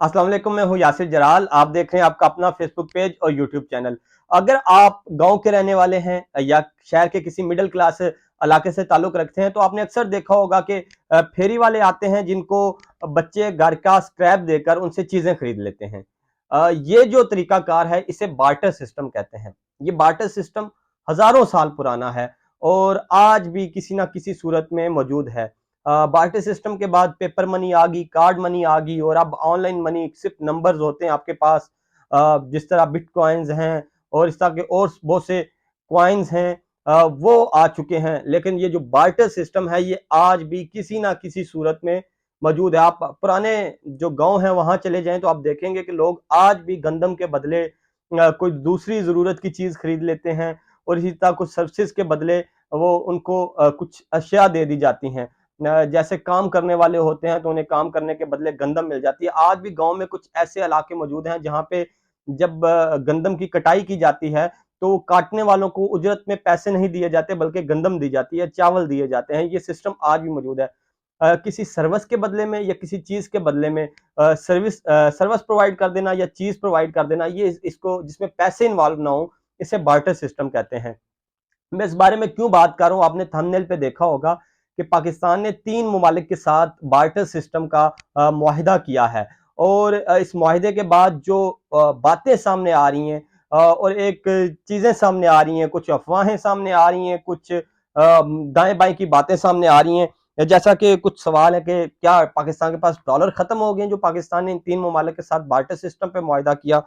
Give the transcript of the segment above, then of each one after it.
अस्सलाम वालेकुम, मैं हूँ यासिर जलाल। आप देख रहे हैं आपका अपना फेसबुक पेज और यूट्यूब चैनल। अगर आप गांव के रहने वाले हैं या शहर के किसी मिडिल क्लास इलाके से ताल्लुक रखते हैं तो आपने अक्सर देखा होगा कि फेरी वाले आते हैं जिनको बच्चे घर का स्क्रैप देकर उनसे चीजें खरीद लेते हैं। ये जो तरीकाकार है इसे बार्टर सिस्टम कहते हैं। ये बार्टर सिस्टम हजारों साल पुराना है और आज भी किसी ना किसी सूरत में मौजूद है। बार्टर सिस्टम के बाद पेपर मनी आ गई, कार्ड मनी आ गई और अब ऑनलाइन मनी सिर्फ नंबर्स होते हैं आपके पास। जिस तरह बिटकॉइंस हैं और इस तरह के और बहुत से कॉइन्स हैं, वो आ चुके हैं। लेकिन ये जो बार्टर सिस्टम है ये आज भी किसी ना किसी सूरत में मौजूद है। आप पुराने जो गांव हैं वहां चले जाएं तो आप देखेंगे कि लोग आज भी गंदम के बदले कोई दूसरी जरूरत की चीज खरीद लेते हैं और इसी तरह कुछ सर्विसेज के बदले वो उनको कुछ अशिया दे दी जाती हैं। जैसे काम करने वाले होते हैं तो उन्हें काम करने के बदले गंदम मिल जाती है। आज भी गांव में कुछ ऐसे इलाके मौजूद हैं जहां पे जब गंदम की कटाई की जाती है तो काटने वालों को उजरत में पैसे नहीं दिए जाते बल्कि गंदम दी जाती है, चावल दिए जाते हैं। ये सिस्टम आज भी मौजूद है। किसी सर्विस के बदले में या किसी चीज के बदले में सर्विस प्रोवाइड कर देना या चीज प्रोवाइड कर देना, ये इसको जिसमें पैसे इन्वॉल्व ना हो, इसे बार्टर सिस्टम कहते हैं। मैं इस बारे में क्यों बात कर रहा हूं, आपने थंबनेल पे देखा होगा कि पाकिस्तान ने 3 ममालिक के साथ बार्टर सिस्टम का मुआहिदा किया है। और इस मुआहिदे के बाद जो बातें सामने आ रही हैं और एक चीजें सामने आ रही हैं, कुछ अफवाहें सामने आ रही हैं, कुछ दाएं बाएं की बातें सामने आ रही हैं। जैसा कि कुछ सवाल है कि क्या पाकिस्तान के पास डॉलर खत्म हो गए जो पाकिस्तान ने इन 3 ममालिक के साथ बार्टर सिस्टम पे मुआहिदा किया।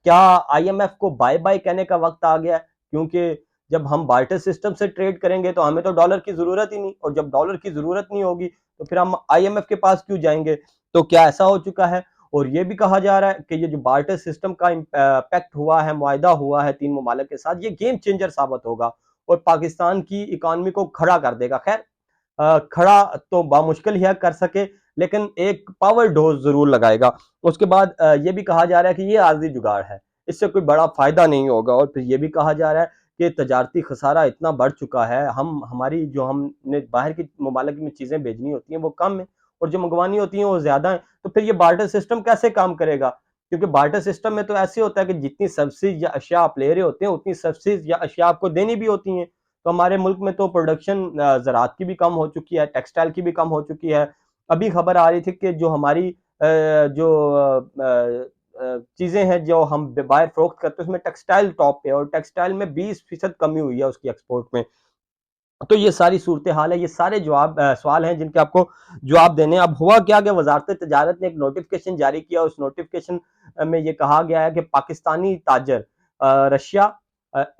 क्या आईएमएफ को बाय बाय कहने का वक्त आ गया है? क्योंकि जब हम बार्टर सिस्टम से ट्रेड करेंगे तो हमें तो डॉलर की जरूरत ही नहीं, और जब डॉलर की जरूरत नहीं होगी तो फिर हम आईएमएफ के पास क्यों जाएंगे? तो क्या ऐसा हो चुका है? और ये भी कहा जा रहा है कि ये जो बार्टर सिस्टम का इम्पैक्ट हुआ है, मुआहिदा हुआ है 3 ममालिक के साथ, ये गेम चेंजर साबित होगा और पाकिस्तान की इकोनॉमी को खड़ा कर देगा। खैर, खड़ा तो बामुश्किल ही है कर सके, लेकिन एक पावर डोज जरूर लगाएगा। उसके बाद ये भी कहा जा रहा है कि ये आर्जी जुगाड़ है, इससे कोई बड़ा फायदा नहीं होगा। और फिर ये भी कहा जा रहा है कि तजारती खसारा इतना बढ़ चुका है, हम हमारी जो हमने बाहर की ममालिक में चीजें भेजनी होती हैं वो कम है और जो मंगवानी होती हैं वो ज्यादा है। तो फिर ये बार्टर सिस्टम कैसे काम करेगा? क्योंकि बार्टर सिस्टम में तो ऐसे होता है कि जितनी सब्सिडी या अशिया आप ले रहे होते हैं उतनी सब्सिडी या अशिया आपको देनी भी होती हैं। तो हमारे मुल्क में तो प्रोडक्शन ज़राअत की भी कम हो चुकी है, टेक्सटाइल की भी कम हो चुकी है। अभी खबर आ रही थी कि जो हमारी जो चीज़ें हैं जो हम बाहर फ़रोख्त करते हैं उसमें टेक्सटाइल टॉप पे है और टेक्सटाइल में 20% कमी हुई है उसकी एक्सपोर्ट में। तो ये सारी सूरत हाल है, ये सारे सवाल हैं जिनके आपको जवाब देने हैं। अब हुआ क्या कि वजारत तजारत ने एक नोटिफिकेशन जारी किया। उस नोटिफिकेशन में ये कहा गया है कि पाकिस्तानी ताजर रशिया,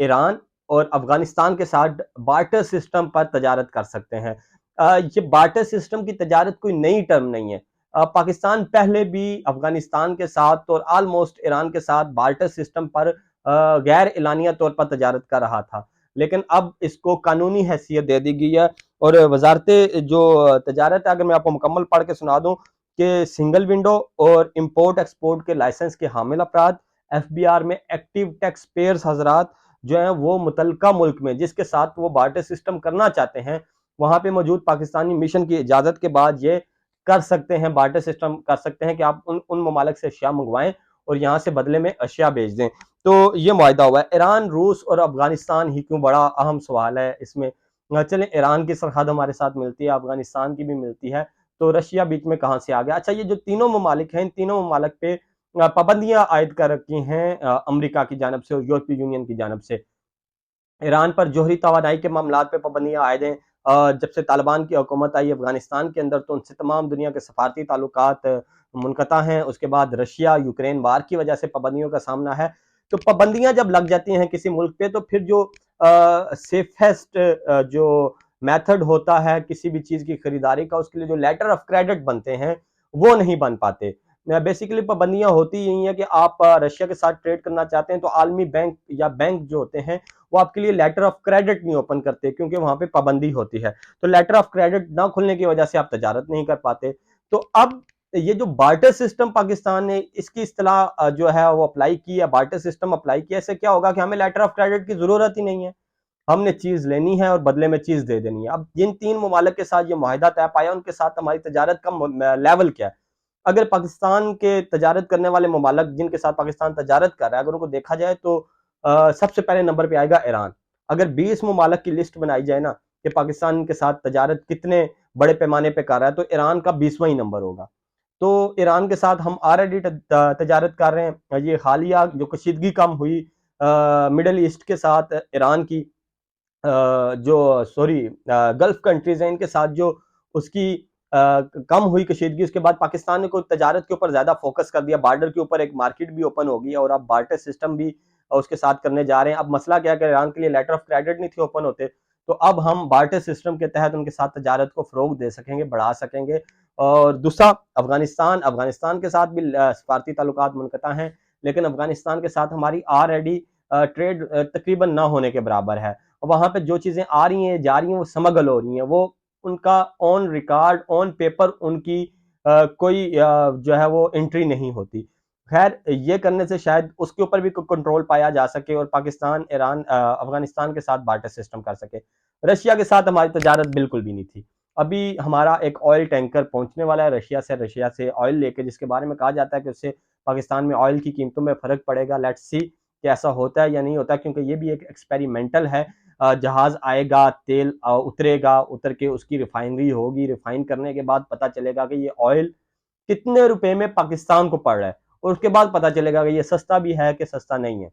ईरान और अफगानिस्तान के साथ बार्टर सिस्टम पर तजारत कर सकते हैं। ये बार्टर सिस्टम की तजारत कोई नई टर्म नहीं है। पाकिस्तान पहले भी अफगानिस्तान के साथ और आलमोस्ट ईरान के साथ बार्टर सिस्टम पर गैर एलानिया तौर पर तजारत कर रहा था, लेकिन अब इसको कानूनी हैसियत दे दी गई है। और वजारत जो तजारत है, अगर मैं आपको मुकम्मल पढ़ के सुना दूं कि सिंगल विंडो और इंपोर्ट एक्सपोर्ट के लाइसेंस के हामिल अफराद एफबीआर में एक्टिव टैक्स पेयर्स हजरात जो हैं वो मुतलका मुल्क में जिसके साथ वो बार्टर सिस्टम करना चाहते हैं वहां पे मौजूद पाकिस्तानी मिशन की इजाजत के बाद ये कर सकते हैं, बार्टर सिस्टम कर सकते हैं कि आप उन ममालिक से अशिया मंगवाएं और यहाँ से बदले में अशिया भेज दें। तो ये मुआहिदा हुआ है। ईरान, रूस और अफगानिस्तान ही क्यों, बड़ा अहम सवाल है इसमें। चलें, ईरान की सरहद हमारे साथ मिलती है, अफगानिस्तान की भी मिलती है, तो रशिया बीच में कहाँ से आ गया? अच्छा, ये जो तीनों ममालिक हैं इन तीनों ममालिक पे पाबंदियां आयद कर रखी हैं अमेरिका की जानब से और यूरोपीय यूनियन की जानब से। ईरान पर जोहरी तवानाई के मामला पे पाबंदियां आयद हैं। जब से तालिबान की हुकूमत आई अफगानिस्तान के अंदर तो उनसे तमाम दुनिया के सफारती ताल्लुकात मुनक़ता हैं। उसके बाद रशिया यूक्रेन वार की वजह से पाबंदियों का सामना है। तो पाबंदियां जब लग जाती हैं किसी मुल्क पे तो फिर जो सेफेस्ट जो मेथड होता है किसी भी चीज़ की खरीदारी का, उसके लिए जो लेटर ऑफ क्रेडिट बनते हैं वो नहीं बन पाते। बेसिकली पाबंदियां होती यही है कि आप रशिया के साथ ट्रेड करना चाहते हैं तो आलमी बैंक या बैंक जो होते हैं वो आपके लिए लेटर ऑफ क्रेडिट नहीं ओपन करते क्योंकि वहां पे पाबंदी होती है। तो लेटर ऑफ क्रेडिट ना खुलने की वजह से आप तजारत नहीं कर पाते। तो अब ये जो बार्टर सिस्टम पाकिस्तान ने इसकी इस्तेलाह जो है वो अप्लाई की है, बार्टर सिस्टम अप्लाई किया, इससे क्या होगा कि हमें लेटर ऑफ क्रेडिट की जरूरत ही नहीं है। हमने चीज लेनी है और बदले में चीज दे देनी है। अब जिन 3 ममालिक के साथ ये मुआहिदा तय पाया उनके साथ हमारी तजारत का लेवल क्या है? अगर पाकिस्तान के तजारत करने वाले ममालक जिनके साथ पाकिस्तान तजारत कर रहा है, अगर उनको देखा जाए तो सबसे पहले नंबर पे आएगा ईरान। अगर 20 ममालक की लिस्ट बनाई जाए ना कि पाकिस्तान के साथ तजारत कितने बड़े पैमाने पे कर रहा है, तो ईरान का 20वां ही नंबर होगा। तो ईरान के साथ हम ऑलरेडी तजारत कर रहे हैं। ये हालिया जो कशीदगी कम हुई मिडल ईस्ट के साथ ईरान की, जो सॉरी गल्फ कंट्रीज हैं इनके साथ जो उसकी कम हुई कशीदगी, उसके बाद पाकिस्तान ने कोई तजारत के ऊपर ज्यादा फोकस कर दिया, बॉर्डर के ऊपर एक मार्केट भी ओपन होगी और अब बार्टर सिस्टम भी उसके साथ करने जा रहे हैं। अब मसला क्या है कि ईरान के लिए लेटर ऑफ क्रेडिट नहीं थे ओपन होते, तो अब हम बार्टर सिस्टम के तहत उनके साथ तजारत को फरोग दे सकेंगे, बढ़ा सकेंगे। और दूसरा अफगानिस्तान, अफगानिस्तान के साथ भी सफारती ताल्लुकात मुनक़ता हैं, लेकिन अफगानिस्तान के साथ हमारी ऑलरेडी ट्रेड तकरीबन ना होने के बराबर है। वहां पे जो चीजें आ रही हैं जा रही हैं वो स्मगल हो रही हैं, वो उनका ऑन रिकॉर्ड ऑन पेपर उनकी कोई जो है वो एंट्री नहीं होती। खैर ये करने से शायद उसके ऊपर भी कंट्रोल पाया जा सके और पाकिस्तान ईरान अफगानिस्तान के साथ बार्टर सिस्टम कर सके। रशिया के साथ हमारी तजारत बिल्कुल भी नहीं थी। अभी हमारा एक ऑयल टैंकर पहुंचने वाला है रशिया से ऑयल लेके, जिसके बारे में कहा जाता है कि उससे पाकिस्तान में ऑयल की कीमतों में फर्क पड़ेगा। लेट्स सी कि ऐसा होता है या नहीं होता, क्योंकि ये भी एक एक्सपेरिमेंटल है। जहाज आएगा, तेल उतरेगा, उतर के उसकी रिफाइनरी होगी, रिफाइन करने के बाद पता चलेगा कि ये ऑयल कितने रुपए में पाकिस्तान को पड़ रहा है, और उसके बाद पता चलेगा कि ये सस्ता भी है कि सस्ता नहीं है।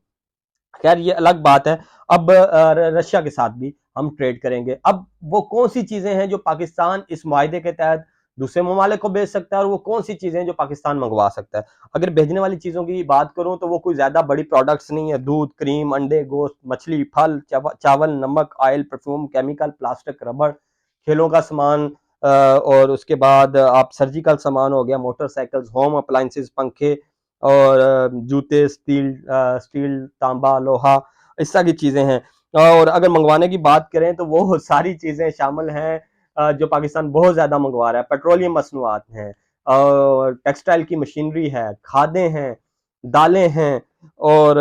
खैर ये अलग बात है। अब रशिया के साथ भी हम ट्रेड करेंगे। अब वो कौन सी चीजें हैं जो पाकिस्तान इस मुआहदे के तहत दूसरे ममालिक को बेच सकता है, और वो कौन सी चीजें हैं जो पाकिस्तान मंगवा सकता है। अगर भेजने वाली चीजों की बात करूं तो वो कोई ज्यादा बड़ी प्रोडक्ट्स नहीं है। दूध, क्रीम, अंडे, गोश्त, मछली, फल, चावल, नमक, ऑयल, परफ्यूम, केमिकल, प्लास्टिक, रबड़, खेलों का सामान, और उसके बाद आप सर्जिकल सामान हो गया, मोटरसाइकिल्स, होम अप्लायंसेस, पंखे, और जूते, स्टील, तांबा, लोहा, इस तरह की चीजें हैं। और अगर मंगवाने की बात करें तो वो सारी चीजें शामिल हैं जो पाकिस्तान बहुत ज्यादा मंगवा रहा है। पेट्रोलियम मसनूआत हैं, और टेक्सटाइल की मशीनरी है, खादें हैं, दालें हैं, और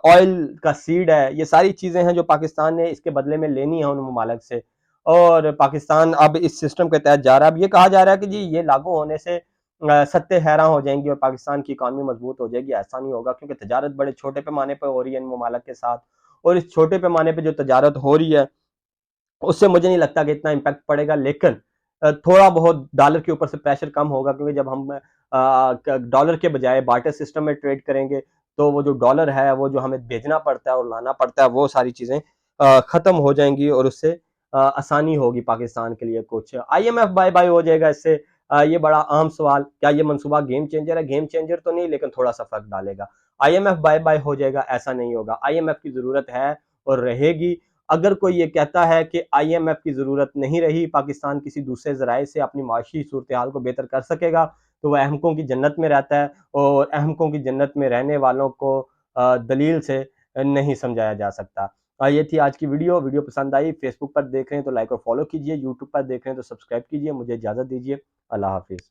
ऑयल का सीड है। ये सारी चीजें हैं जो पाकिस्तान ने इसके बदले में लेनी है उन ममालिक से, और पाकिस्तान अब इस सिस्टम के तहत जा रहा है। अब ये कहा जा रहा है कि जी ये लागू होने से सत्ते हैरान हो जाएंगी और पाकिस्तान की इकॉनमी मजबूत हो जाएगी। ऐसा नहीं होगा, क्योंकि तजारत बड़े छोटे पैमाने पर हो रही है इन ममालिक के साथ, और इस छोटे पैमाने पर जो तजारत हो रही है उससे मुझे नहीं लगता कि इतना इम्पैक्ट पड़ेगा। लेकिन थोड़ा बहुत डॉलर के ऊपर से प्रेशर कम होगा, क्योंकि जब हम डॉलर के बजाय बार्टर सिस्टम में ट्रेड करेंगे तो वो जो डॉलर है वो जो हमें भेजना पड़ता है और लाना पड़ता है, वो सारी चीजें खत्म हो जाएंगी, और उससे आसानी होगी पाकिस्तान के लिए। कुछ आईएमएफ बाय बाय हो जाएगा इससे। ये बड़ा आम सवाल, क्या ये मनसूबा गेम चेंजर है? गेम चेंजर तो नहीं, लेकिन थोड़ा सा फर्क डालेगा। आईएमएफ बाय बाय हो जाएगा ऐसा नहीं होगा। आईएमएफ की जरूरत है और रहेगी। अगर कोई ये कहता है कि आईएमएफ की जरूरत नहीं रही, पाकिस्तान किसी दूसरे जराए से अपनी माशी सूरत हाल को बेहतर कर सकेगा, तो वह अहमकों की जन्नत में रहता है, और अहमकों की जन्नत में रहने वालों को दलील से नहीं समझाया जा सकता। ये थी आज की वीडियो पसंद आई, फेसबुक पर देख रहे हैं तो लाइक और फॉलो कीजिए, यूट्यूब पर देख रहे हैं तो सब्सक्राइब कीजिए। मुझे इजाजत दीजिए, अल्लाह हाफिज।